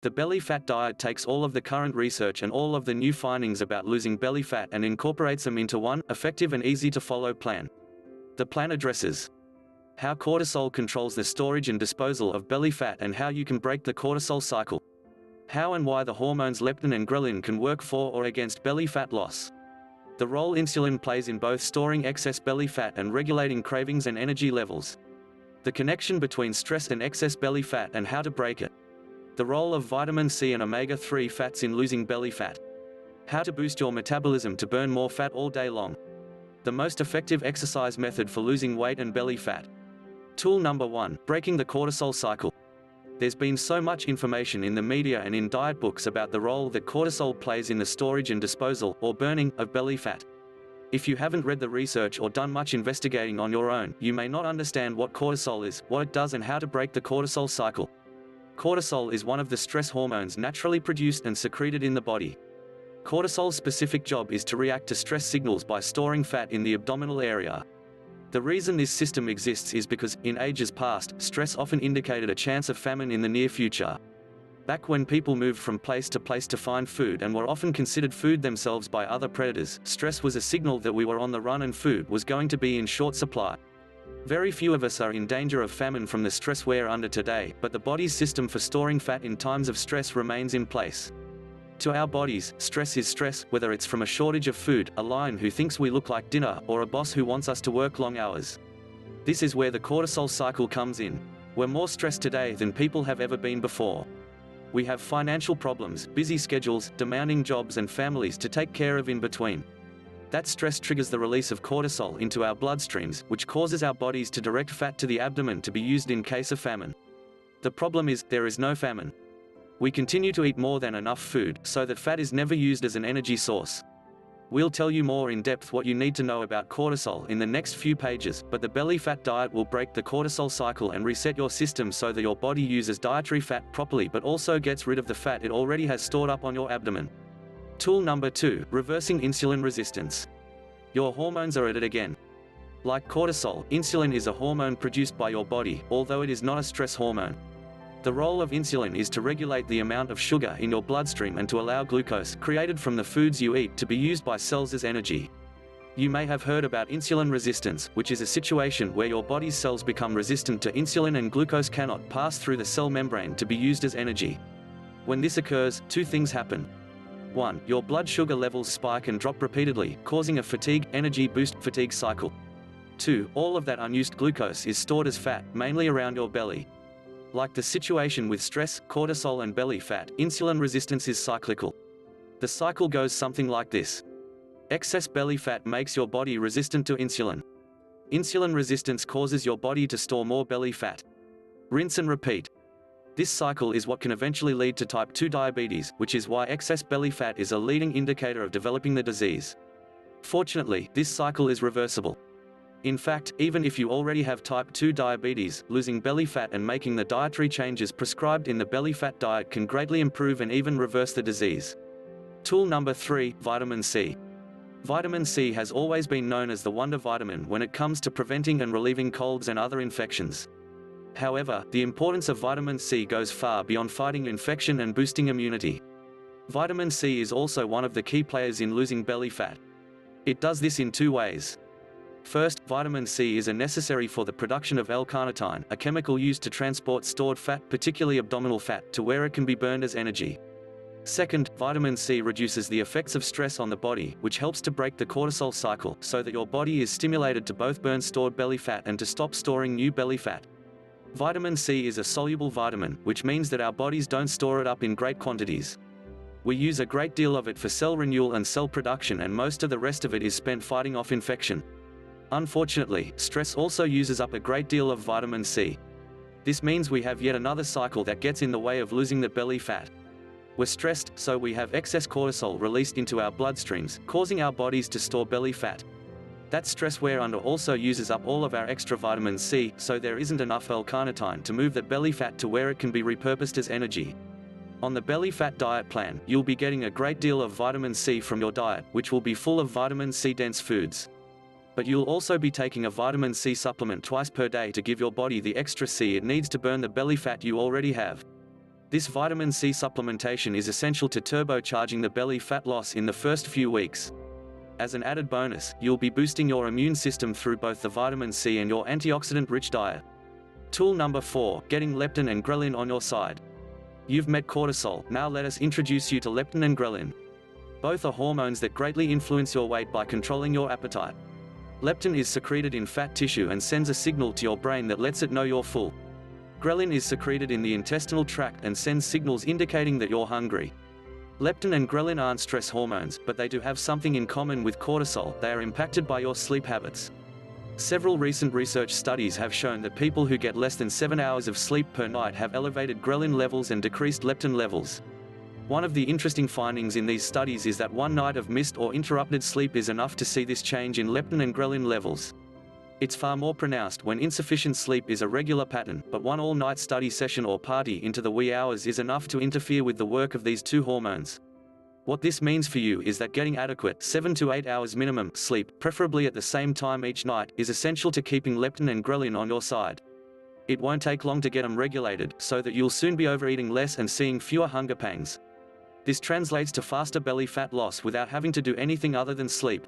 The belly fat diet takes all of the current research and all of the new findings about losing belly fat and incorporates them into one effective and easy to follow plan. The plan addresses how cortisol controls the storage and disposal of belly fat and how you can break the cortisol cycle. How and why the hormones leptin and ghrelin can work for or against belly fat loss. The role insulin plays in both storing excess belly fat and regulating cravings and energy levels. The connection between stress and excess belly fat and how to break it. The role of vitamin C and omega-3 fats in losing belly fat. How to boost your metabolism to burn more fat all day long. The most effective exercise method for losing weight and belly fat. Tool number 1, breaking the cortisol cycle. There's been so much information in the media and in diet books about the role that cortisol plays in the storage and disposal, or burning, of belly fat. If you haven't read the research or done much investigating on your own, you may not understand what cortisol is, what it does and how to break the cortisol cycle. Cortisol is one of the stress hormones naturally produced and secreted in the body. Cortisol's specific job is to react to stress signals by storing fat in the abdominal area. The reason this system exists is because, in ages past, stress often indicated a chance of famine in the near future. Back when people moved from place to find food and were often considered food themselves by other predators, stress was a signal that we were on the run and food was going to be in short supply. Very few of us are in danger of famine from the stress we're under today, but the body's system for storing fat in times of stress remains in place. To our bodies, stress is stress, whether it's from a shortage of food, a lion who thinks we look like dinner, or a boss who wants us to work long hours. This is where the cortisol cycle comes in. We're more stressed today than people have ever been before. We have financial problems, busy schedules, demanding jobs and families to take care of in between. That stress triggers the release of cortisol into our bloodstreams, which causes our bodies to direct fat to the abdomen to be used in case of famine. The problem is, there is no famine. We continue to eat more than enough food, so that fat is never used as an energy source. We'll tell you more in depth what you need to know about cortisol in the next few pages, but the belly fat diet will break the cortisol cycle and reset your system so that your body uses dietary fat properly but also gets rid of the fat it already has stored up on your abdomen. Tool number 2, reversing insulin resistance. Your hormones are at it again. Like cortisol, insulin is a hormone produced by your body, although it is not a stress hormone. The role of insulin is to regulate the amount of sugar in your bloodstream and to allow glucose, created from the foods you eat, to be used by cells as energy. You may have heard about insulin resistance, which is a situation where your body's cells become resistant to insulin and glucose cannot pass through the cell membrane to be used as energy. When this occurs, two things happen. 1. Your blood sugar levels spike and drop repeatedly, causing a energy boost cycle. 2. All of that unused glucose is stored as fat, mainly around your belly. Like the situation with stress, cortisol and belly fat, insulin resistance is cyclical. The cycle goes something like this. Excess belly fat makes your body resistant to insulin. Insulin resistance causes your body to store more belly fat. Rinse and repeat. This cycle is what can eventually lead to type 2 diabetes, which is why excess belly fat is a leading indicator of developing the disease. Fortunately, this cycle is reversible. In fact, even if you already have type 2 diabetes, losing belly fat and making the dietary changes prescribed in the belly fat diet can greatly improve and even reverse the disease. Tool number 3, vitamin C. Vitamin C has always been known as the wonder vitamin when it comes to preventing and relieving colds and other infections. However, the importance of vitamin C goes far beyond fighting infection and boosting immunity. Vitamin C is also one of the key players in losing belly fat. It does this in two ways. First, vitamin C is necessary for the production of L-carnitine, a chemical used to transport stored fat, particularly abdominal fat, to where it can be burned as energy. Second, vitamin C reduces the effects of stress on the body, which helps to break the cortisol cycle, so that your body is stimulated to both burn stored belly fat and to stop storing new belly fat. Vitamin C is a soluble vitamin, which means that our bodies don't store it up in great quantities. We use a great deal of it for cell renewal and cell production, and most of the rest of it is spent fighting off infection. Unfortunately, stress also uses up a great deal of vitamin C. This means we have yet another cycle that gets in the way of losing the belly fat. We're stressed, so we have excess cortisol released into our bloodstreams, causing our bodies to store belly fat. That stress we're under also uses up all of our extra vitamin C, so there isn't enough L-carnitine to move that belly fat to where it can be repurposed as energy. On the belly fat diet plan, you'll be getting a great deal of vitamin C from your diet, which will be full of vitamin C-dense foods. But you'll also be taking a vitamin C supplement twice per day to give your body the extra C it needs to burn the belly fat you already have. This vitamin C supplementation is essential to turbocharging the belly fat loss in the first few weeks. As an added bonus, you'll be boosting your immune system through both the vitamin C and your antioxidant-rich diet. Tool number 4, getting leptin and ghrelin on your side. You've met cortisol, now let us introduce you to leptin and ghrelin. Both are hormones that greatly influence your weight by controlling your appetite. Leptin is secreted in fat tissue and sends a signal to your brain that lets it know you're full. Ghrelin is secreted in the intestinal tract and sends signals indicating that you're hungry. Leptin and ghrelin aren't stress hormones, but they do have something in common with cortisol: they are impacted by your sleep habits. Several recent research studies have shown that people who get less than 7 hours of sleep per night have elevated ghrelin levels and decreased leptin levels. One of the interesting findings in these studies is that one night of missed or interrupted sleep is enough to see this change in leptin and ghrelin levels. It's far more pronounced when insufficient sleep is a regular pattern, but one all-night study session or party into the wee hours is enough to interfere with the work of these two hormones. What this means for you is that getting adequate 7 to 8 hours minimum sleep, preferably at the same time each night, is essential to keeping leptin and ghrelin on your side. It won't take long to get them regulated, so that you'll soon be overeating less and seeing fewer hunger pangs. This translates to faster belly fat loss without having to do anything other than sleep.